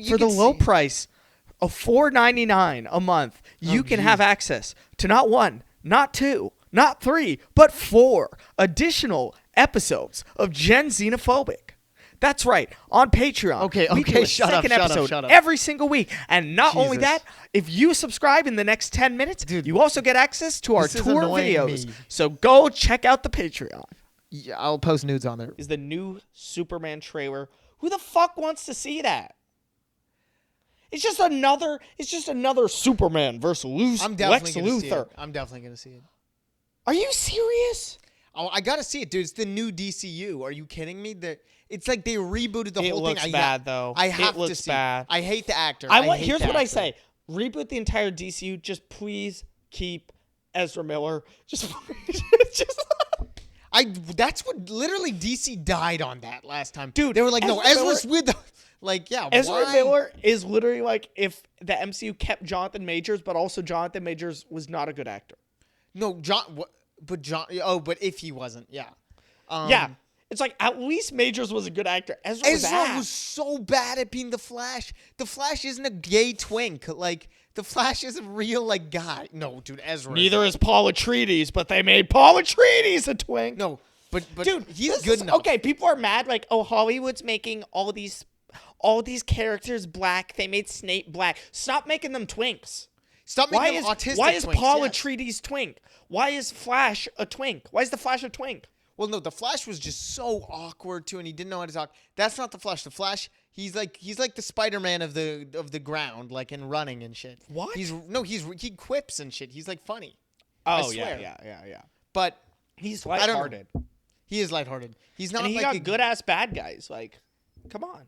[SPEAKER 2] For the low price of $4.99 a month, you can have access to not one, not two, not three, but 4 additional episodes of Gen Xenophobic. That's right, on Patreon.
[SPEAKER 1] Okay,
[SPEAKER 2] we do a
[SPEAKER 1] shut up,
[SPEAKER 2] second
[SPEAKER 1] shut up,
[SPEAKER 2] episode
[SPEAKER 1] shut up.
[SPEAKER 2] every single week. And not only
[SPEAKER 1] Jesus.
[SPEAKER 2] that, if you subscribe in the next 10 minutes,
[SPEAKER 1] Dude,
[SPEAKER 2] you also get access to our
[SPEAKER 1] this is
[SPEAKER 2] tour
[SPEAKER 1] annoying
[SPEAKER 2] videos.
[SPEAKER 1] me.
[SPEAKER 2] So go check out the Patreon.
[SPEAKER 1] Yeah, I'll post nudes on there.
[SPEAKER 2] Is the new Superman trailer. Who the fuck wants to see that? It's just another Superman versus
[SPEAKER 1] I'm
[SPEAKER 2] Lex
[SPEAKER 1] definitely gonna see
[SPEAKER 2] Luthor.
[SPEAKER 1] it. I'm definitely gonna see it.
[SPEAKER 2] Are you serious?
[SPEAKER 1] Oh, I gotta see it, dude. It's the new DCU. Are you kidding me? It's like they rebooted the
[SPEAKER 2] It
[SPEAKER 1] whole
[SPEAKER 2] looks
[SPEAKER 1] thing.
[SPEAKER 2] bad, though.
[SPEAKER 1] I
[SPEAKER 2] It
[SPEAKER 1] have to
[SPEAKER 2] looks
[SPEAKER 1] see.
[SPEAKER 2] bad.
[SPEAKER 1] I hate the actor.
[SPEAKER 2] Here's
[SPEAKER 1] the
[SPEAKER 2] what I
[SPEAKER 1] actor.
[SPEAKER 2] say: reboot the entire DCU. Just please keep Ezra Miller. Just.
[SPEAKER 1] That's what literally DC died on that last time.
[SPEAKER 2] Dude,
[SPEAKER 1] They were like, no,
[SPEAKER 2] Ezra
[SPEAKER 1] Ezra's with the like, yeah,
[SPEAKER 2] Ezra
[SPEAKER 1] why?
[SPEAKER 2] Miller is literally like if the MCU kept Jonathan Majors, but also Jonathan Majors was not a good actor.
[SPEAKER 1] No, But John. Oh, but if he wasn't, yeah.
[SPEAKER 2] Yeah. It's like, at least Majors was a good actor. Ezra
[SPEAKER 1] was so bad at being the Flash. The Flash isn't a gay twink. Like, the Flash is a real, like, guy. No, dude, Ezra.
[SPEAKER 2] Neither is Paul Atreides, but they made Paul Atreides a twink.
[SPEAKER 1] No, but
[SPEAKER 2] dude,
[SPEAKER 1] he's good enough.
[SPEAKER 2] Okay, people are mad, like, oh, Hollywood's making all these characters black. They made Snape black. Stop making them twinks.
[SPEAKER 1] Stop making them autistic.
[SPEAKER 2] Why is
[SPEAKER 1] twinks,
[SPEAKER 2] Paul
[SPEAKER 1] yes.
[SPEAKER 2] Atreides twink? Why is Flash a twink? Why is the Flash a twink?
[SPEAKER 1] Well, no, the Flash was just so awkward too, and he didn't know how to talk. That's not the Flash. The Flash, he's like the Spider-Man of the ground, like in running and shit.
[SPEAKER 2] What?
[SPEAKER 1] He quips and shit. He's like funny.
[SPEAKER 2] Oh yeah.
[SPEAKER 1] But
[SPEAKER 2] he's
[SPEAKER 1] I don't know.
[SPEAKER 2] lighthearted.
[SPEAKER 1] He is lighthearted. He's not.
[SPEAKER 2] And he
[SPEAKER 1] like
[SPEAKER 2] got good ass bad guys. Like, come on.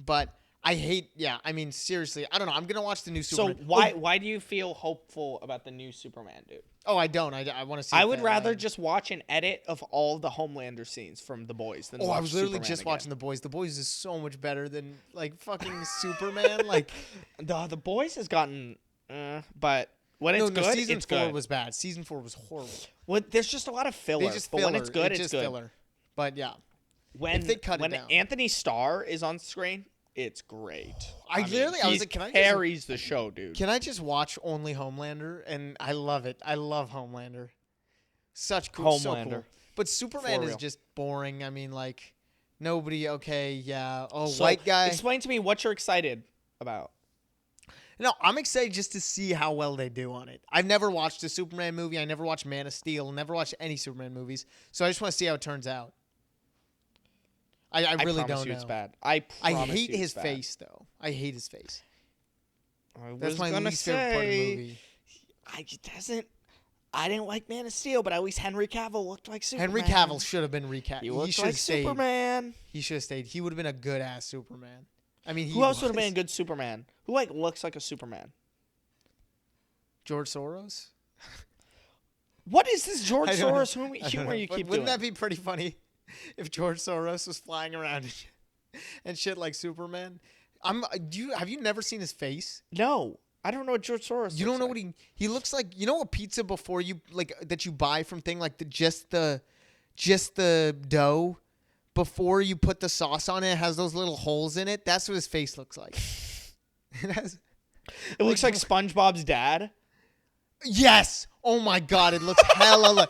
[SPEAKER 1] But I hate. Yeah, I mean, seriously, I don't know. I'm gonna watch the new Superman.
[SPEAKER 2] So why do you feel hopeful about the new Superman, dude?
[SPEAKER 1] Oh, I don't. I want to see.
[SPEAKER 2] I would rather just watch an edit of all the Homelander scenes from The Boys than watch
[SPEAKER 1] I was literally
[SPEAKER 2] Superman
[SPEAKER 1] just
[SPEAKER 2] again.
[SPEAKER 1] watching The Boys. The Boys is so much better than like fucking Superman. Like
[SPEAKER 2] the Boys has gotten, but when it's good,
[SPEAKER 1] season
[SPEAKER 2] it's
[SPEAKER 1] 4
[SPEAKER 2] good.
[SPEAKER 1] was bad. Season 4 was horrible.
[SPEAKER 2] Well, there's just a lot of filler. But when it's good, it's good.
[SPEAKER 1] Filler. But yeah,
[SPEAKER 2] when
[SPEAKER 1] if they cut it down.
[SPEAKER 2] Anthony Starr is on screen, it's great.
[SPEAKER 1] I was like,
[SPEAKER 2] carries the show, dude.
[SPEAKER 1] Can I just watch only Homelander? And I love it. I love Homelander. Such cool. So cool. But Superman is just boring. I mean, like, nobody. Okay, yeah. Oh,
[SPEAKER 2] So,
[SPEAKER 1] white guy.
[SPEAKER 2] Explain to me what you're excited about.
[SPEAKER 1] No, I'm excited just to see how well they do on it. I've never watched a Superman movie. I never watched Man of Steel. Never watched any Superman movies. So I just want to see how it turns out. I really don't know.
[SPEAKER 2] It's bad. I
[SPEAKER 1] hate his face, though. I hate his face. That's my least favorite part of the movie.
[SPEAKER 2] I didn't like Man of Steel, but at least Henry Cavill looked like Superman.
[SPEAKER 1] Henry Cavill should have been recast.
[SPEAKER 2] He looked like Superman.
[SPEAKER 1] He should have stayed. He would have been a good ass Superman. I mean,
[SPEAKER 2] who else would have been a good Superman? Who looks like a Superman?
[SPEAKER 1] George Soros.
[SPEAKER 2] What is this George Soros humor you keep doing?
[SPEAKER 1] Wouldn't that be pretty funny if George Soros was flying around and shit like Superman? Have you never seen his face?
[SPEAKER 2] No, I don't know what George Soros.
[SPEAKER 1] You don't know what he looks like. You know a pizza before you like that you buy from thing like just the dough before you put the sauce on it has those little holes in it. That's what his face looks like.
[SPEAKER 2] It looks like SpongeBob's dad.
[SPEAKER 1] Yes. Oh my God. It looks hella like.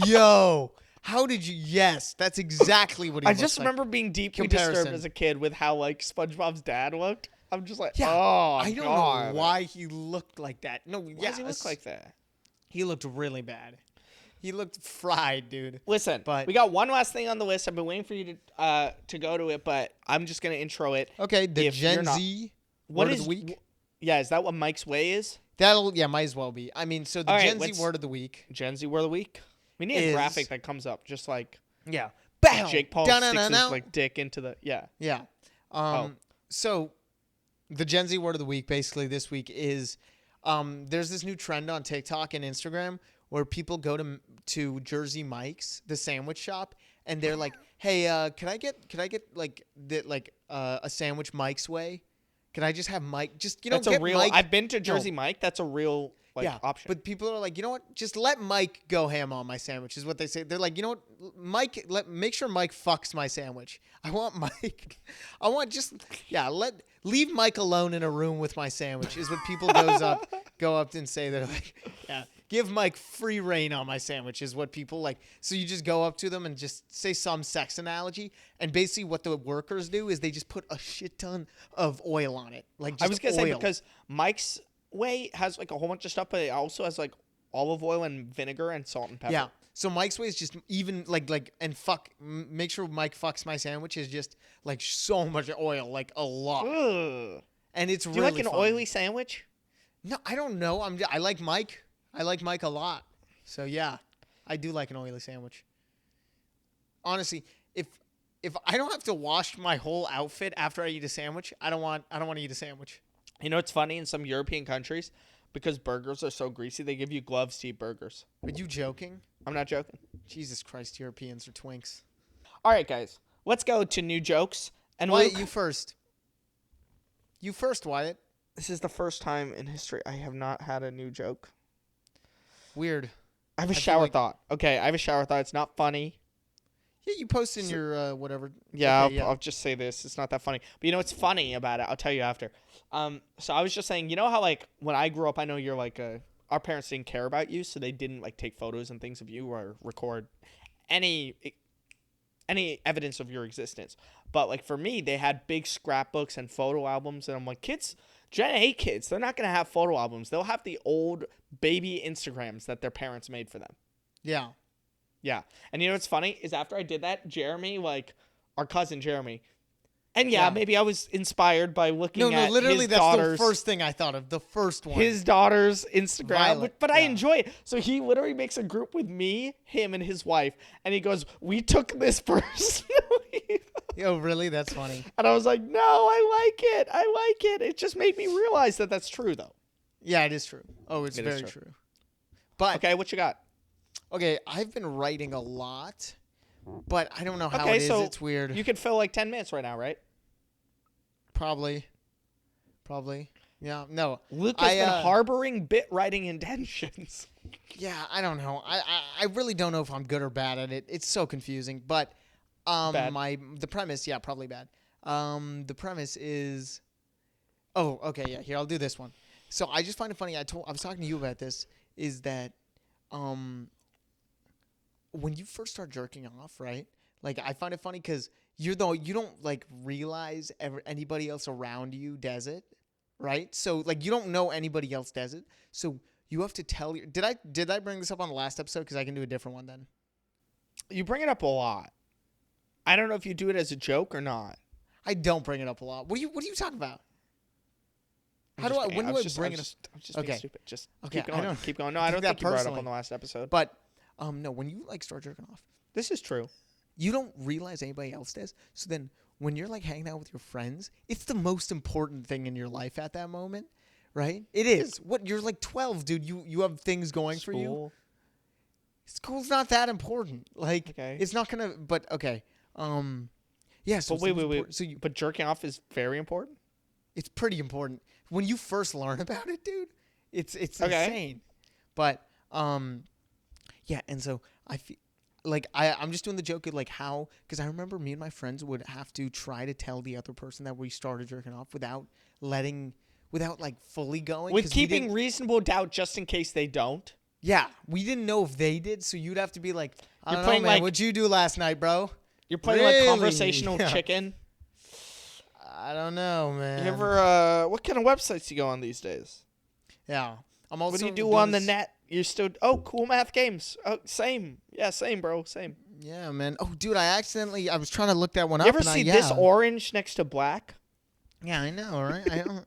[SPEAKER 1] Yo. How did you? Yes. That's exactly what he looks like.
[SPEAKER 2] I just remember being deeply disturbed as a kid with how like SpongeBob's dad looked. I'm just like,
[SPEAKER 1] yeah,
[SPEAKER 2] oh,
[SPEAKER 1] I don't know why he looked like that. No,
[SPEAKER 2] why does he look like that?
[SPEAKER 1] He looked really bad. He looked fried, dude.
[SPEAKER 2] Listen, we got one last thing on the list. I've been waiting for you to go to it, but I'm just gonna intro it.
[SPEAKER 1] Okay, the Gen Z word of the week.
[SPEAKER 2] Yeah, is that what Mike's way is?
[SPEAKER 1] Might as well be. I mean, so the Gen Z word of the week.
[SPEAKER 2] Gen Z word of the week. We need a graphic that comes up, just like Jake Paul sticks his like dick into the
[SPEAKER 1] yeah. So the Gen Z word of the week basically this week is there's this new trend on TikTok and Instagram where people go to Jersey Mike's, the sandwich shop, and they're like, "Hey, can I get a sandwich Mike's way? Can I just have Mike? Just
[SPEAKER 2] that's
[SPEAKER 1] get
[SPEAKER 2] a real.
[SPEAKER 1] Mike.
[SPEAKER 2] I've been to Jersey Mike. That's a real option.
[SPEAKER 1] But people are like, you know what? Just let Mike go ham on my sandwich is what they say. They're like, you know what? Mike, make sure Mike fucks my sandwich. I want Mike. Leave Mike alone in a room with my sandwich is what people go up and say. They're like, yeah. Give Mike free reign on my sandwich is what people like. So you just go up to them and just say some sex analogy. And basically what the workers do is they just put a shit ton of oil on it. Like just
[SPEAKER 2] I was going to say because Mike's way has like a whole bunch of stuff, but it also has like olive oil and vinegar and salt and pepper.
[SPEAKER 1] Yeah. So Mike's way is just even make sure Mike fucks my sandwich is just like so much oil, like a lot.
[SPEAKER 2] Ugh.
[SPEAKER 1] And it's
[SPEAKER 2] do
[SPEAKER 1] really
[SPEAKER 2] you like an oily sandwich?
[SPEAKER 1] No, I don't know. I like Mike. I like Mike a lot. So yeah, I do like an oily sandwich. Honestly, if I don't have to wash my whole outfit after I eat a sandwich, I don't want to eat a sandwich.
[SPEAKER 2] You know, it's funny in some European countries because burgers are so greasy, they give you gloves to eat burgers.
[SPEAKER 1] Are you joking?
[SPEAKER 2] I'm not joking.
[SPEAKER 1] Jesus Christ, Europeans are twinks.
[SPEAKER 2] All right, guys, let's go to new jokes. And
[SPEAKER 1] Wyatt, you first. You first, Wyatt.
[SPEAKER 2] This is the first time in history I have not had a new joke.
[SPEAKER 1] Weird.
[SPEAKER 2] I have a
[SPEAKER 1] feel
[SPEAKER 2] shower
[SPEAKER 1] like-
[SPEAKER 2] thought. Okay, I have a shower thought. It's not funny.
[SPEAKER 1] Yeah, you post in your whatever.
[SPEAKER 2] Yeah,
[SPEAKER 1] Okay,
[SPEAKER 2] I'll just say this. It's not that funny. But you know what's funny about it? I'll tell you after. So I was just saying, you know how like when I grew up, I know you're like our parents didn't care about you, so they didn't like take photos and things of you or record any evidence of your existence. But like for me, they had big scrapbooks and photo albums, and I'm like, kids, Gen A kids, they're not gonna have photo albums. They'll have the old baby Instagrams that their parents made for them.
[SPEAKER 1] Yeah.
[SPEAKER 2] Yeah. And you know what's funny is after I did that, Jeremy, like our cousin Jeremy, and
[SPEAKER 1] Yeah.
[SPEAKER 2] maybe I was inspired by looking
[SPEAKER 1] No,
[SPEAKER 2] at
[SPEAKER 1] literally,
[SPEAKER 2] his
[SPEAKER 1] that's
[SPEAKER 2] daughter's,
[SPEAKER 1] the first thing I thought of. The first one.
[SPEAKER 2] his daughter's Instagram,
[SPEAKER 1] Violet,
[SPEAKER 2] but I
[SPEAKER 1] yeah.
[SPEAKER 2] enjoy it. So he literally makes a group with me, him, and his wife, and he goes, "We took this personally."
[SPEAKER 1] Oh, really? That's funny.
[SPEAKER 2] And I was like, "No, I like it. I like it." It just made me realize that that's true, though.
[SPEAKER 1] Yeah, it is true. Oh, it's
[SPEAKER 2] It is
[SPEAKER 1] very
[SPEAKER 2] true.
[SPEAKER 1] true. But
[SPEAKER 2] Okay, what you got?
[SPEAKER 1] okay, I've been writing a lot, but I don't know how
[SPEAKER 2] Okay,
[SPEAKER 1] it is.
[SPEAKER 2] so
[SPEAKER 1] It's weird.
[SPEAKER 2] You could fill like 10 minutes right now, right?
[SPEAKER 1] Probably. Yeah. No.
[SPEAKER 2] Luke has
[SPEAKER 1] I,
[SPEAKER 2] been harboring bit writing intentions.
[SPEAKER 1] Yeah, I don't know. I really don't know if I'm good or bad at it. It's so confusing. But
[SPEAKER 2] Bad.
[SPEAKER 1] the premise, yeah, probably bad. The premise is, oh, okay, yeah. Here, I'll do this one. So I just find it funny. I was talking to you about this. Is that, when you first start jerking off, right? Like I find it funny because you don't like realize anybody else around you does it, right? So like you don't know anybody else does it. So you have to tell your. Did I bring this up on the last episode? Because I can do a different one then.
[SPEAKER 2] You bring it up a lot. I don't know if you do it as a joke or not.
[SPEAKER 1] I don't bring it up a lot. What are you talking about? When do I bring it up?
[SPEAKER 2] I'm just being
[SPEAKER 1] Okay.
[SPEAKER 2] stupid. Just
[SPEAKER 1] Okay,
[SPEAKER 2] keep
[SPEAKER 1] I
[SPEAKER 2] going.
[SPEAKER 1] don't
[SPEAKER 2] Keep going. No, I don't
[SPEAKER 1] that
[SPEAKER 2] think you brought it up
[SPEAKER 1] personally.
[SPEAKER 2] on the last episode.
[SPEAKER 1] But no, when you like start jerking off,
[SPEAKER 2] This is true.
[SPEAKER 1] you don't realize anybody else does. So then when you're like hanging out with your friends, it's the most important thing in your life at that moment, right? It is. What, you're like 12, dude. You have things going for you.
[SPEAKER 2] School.
[SPEAKER 1] School's not that important. Like
[SPEAKER 2] Okay.
[SPEAKER 1] it's not gonna. But okay. Yeah. So
[SPEAKER 2] But wait.
[SPEAKER 1] important. So
[SPEAKER 2] But jerking off is very important.
[SPEAKER 1] it's pretty important when you first learn about it, dude. It's
[SPEAKER 2] Okay.
[SPEAKER 1] insane. But yeah. And so I feel like I'm just doing the joke of like how, because I remember me and my friends would have to try to tell the other person that we started jerking off without like fully going.
[SPEAKER 2] With
[SPEAKER 1] 'cause we
[SPEAKER 2] keeping
[SPEAKER 1] didn't-
[SPEAKER 2] reasonable doubt just in case they don't.
[SPEAKER 1] Yeah, we didn't know if they did, so you'd have to be like, I
[SPEAKER 2] You're
[SPEAKER 1] don't know,
[SPEAKER 2] playing
[SPEAKER 1] man,
[SPEAKER 2] like-
[SPEAKER 1] what'd you do last night, bro?
[SPEAKER 2] You're playing like
[SPEAKER 1] Really?
[SPEAKER 2] conversational
[SPEAKER 1] Yeah.
[SPEAKER 2] chicken.
[SPEAKER 1] I don't know, man.
[SPEAKER 2] You ever, what kind of websites you go on these days?
[SPEAKER 1] Yeah. I'm also
[SPEAKER 2] What do you do
[SPEAKER 1] doing
[SPEAKER 2] on the
[SPEAKER 1] this-
[SPEAKER 2] net? You're still, cool math games. Oh, same. Yeah, same, bro. Same.
[SPEAKER 1] Yeah, man. Oh, dude, I was trying to look that one
[SPEAKER 2] You
[SPEAKER 1] up.
[SPEAKER 2] ever
[SPEAKER 1] and
[SPEAKER 2] see
[SPEAKER 1] yeah.
[SPEAKER 2] this orange next to black?
[SPEAKER 1] Yeah, I know, right? I don't.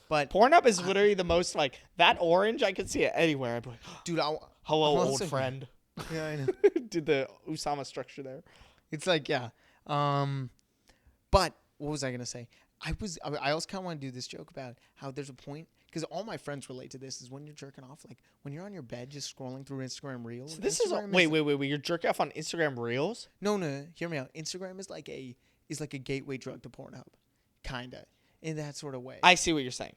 [SPEAKER 1] But
[SPEAKER 2] Pornhub is literally the most like that orange. I could see it anywhere. I'd be like,
[SPEAKER 1] dude,
[SPEAKER 2] hello,
[SPEAKER 1] I'm
[SPEAKER 2] old
[SPEAKER 1] also-
[SPEAKER 2] friend.
[SPEAKER 1] yeah, I know.
[SPEAKER 2] Did the Usama structure there?
[SPEAKER 1] It's like, yeah. But what was I gonna say? I also kind of want to do this joke about how there's a point, because all my friends relate to this, is when you're jerking off, like when you're on your bed just scrolling through Instagram Reels.
[SPEAKER 2] So this is
[SPEAKER 1] Instagram
[SPEAKER 2] wait. You're jerking off on Instagram Reels?
[SPEAKER 1] No, hear me out. Instagram is like a gateway drug to Pornhub, kinda, in that sort of way.
[SPEAKER 2] I see what you're saying.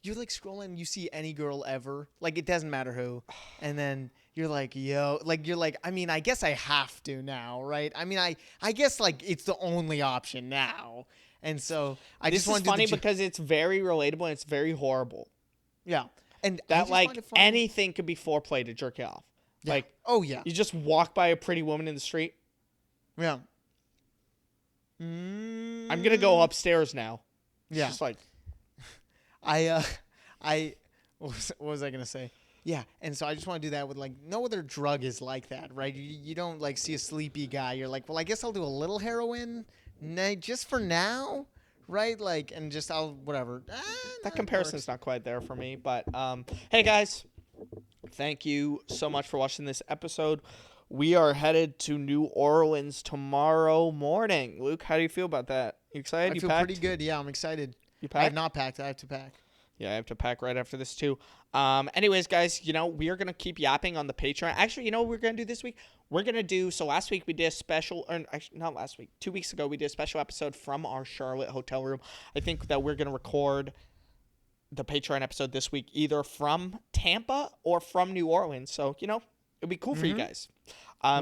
[SPEAKER 1] You're like scrolling, you see any girl ever, like it doesn't matter who, and then you're like, I mean, I guess I have to now, right? I mean, I guess like it's the only option now, and so I
[SPEAKER 2] This
[SPEAKER 1] just
[SPEAKER 2] is
[SPEAKER 1] want to
[SPEAKER 2] funny because it's very relatable and it's very horrible.
[SPEAKER 1] yeah, and I
[SPEAKER 2] That
[SPEAKER 1] just
[SPEAKER 2] like
[SPEAKER 1] find it funny.
[SPEAKER 2] anything could be foreplay to jerk you off.
[SPEAKER 1] Yeah.
[SPEAKER 2] Like
[SPEAKER 1] oh yeah,
[SPEAKER 2] you just walk by a pretty woman in the street.
[SPEAKER 1] yeah.
[SPEAKER 2] I'm gonna go upstairs now. It's
[SPEAKER 1] Yeah.
[SPEAKER 2] just like
[SPEAKER 1] what was I gonna say? Yeah, and so I just want to do that with like no other drug is like that, right? You don't like see a sleepy guy. You're like, well, I guess I'll do a little heroin, just for now, right? Like, and just I'll whatever.
[SPEAKER 2] that comparison's not quite there for me. But hey guys, thank you so much for watching this episode. We are headed to New Orleans tomorrow morning. Luke, how do you feel about that? You excited?
[SPEAKER 1] I
[SPEAKER 2] You
[SPEAKER 1] feel
[SPEAKER 2] packed?
[SPEAKER 1] pretty good. Yeah, I'm excited.
[SPEAKER 2] You
[SPEAKER 1] I have
[SPEAKER 2] packed?
[SPEAKER 1] not packed. I have to pack.
[SPEAKER 2] Yeah, I have to pack right after this too. Anyways, guys, we are gonna keep yapping on the Patreon. Actually, you know what we're gonna do this week? We're gonna do. So last week we did a special, or actually not last week. 2 weeks ago we did a special episode from our Charlotte hotel room. I think that we're gonna record the Patreon episode this week, either from Tampa or from New Orleans. So It'd be cool for you guys.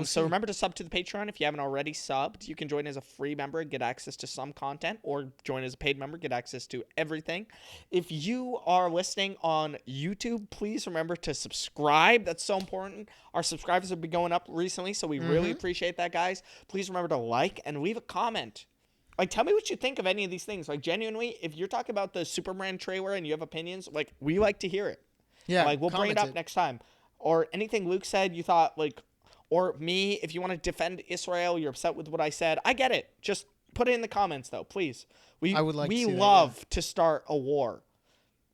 [SPEAKER 2] So remember to sub to the Patreon if you haven't already subbed. You can join as a free member and get access to some content, or join as a paid member, get access to everything. If you are listening on YouTube, please remember to subscribe. That's so important. Our subscribers have been going up recently, so we really appreciate that, guys. Please remember to like and leave a comment. Like, tell me what you think of any of these things. Like, genuinely, if you're talking about the Superman trailer and you have opinions, like, we like to hear it.
[SPEAKER 1] Yeah,
[SPEAKER 2] like, we'll bring it up next time. Or anything Luke said you thought, like, or me, if you want to defend Israel, you're upset with what I said, I get it. Just put it in the comments, though, please. We love to start a war.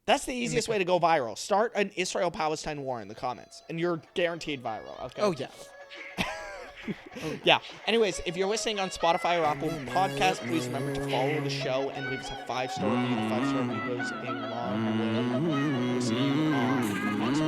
[SPEAKER 2] That's the easiest way to go viral. Start an Israel-Palestine war in the comments, and you're guaranteed viral. Okay?
[SPEAKER 1] Oh, yeah.
[SPEAKER 2] Yeah. Anyways, if you're listening on Spotify or Apple Podcasts, please remember to follow the show and leave us a 5-star review. The 5-star review goes a long way. We'll see you on next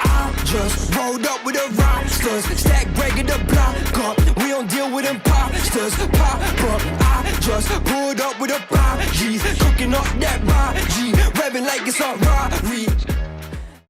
[SPEAKER 3] I just rolled up with the rosters, stack breaking the block up. We don't deal with imposters, pop up. I just pulled up with a 5G, cooking up that 5G, revving like it's a robbery.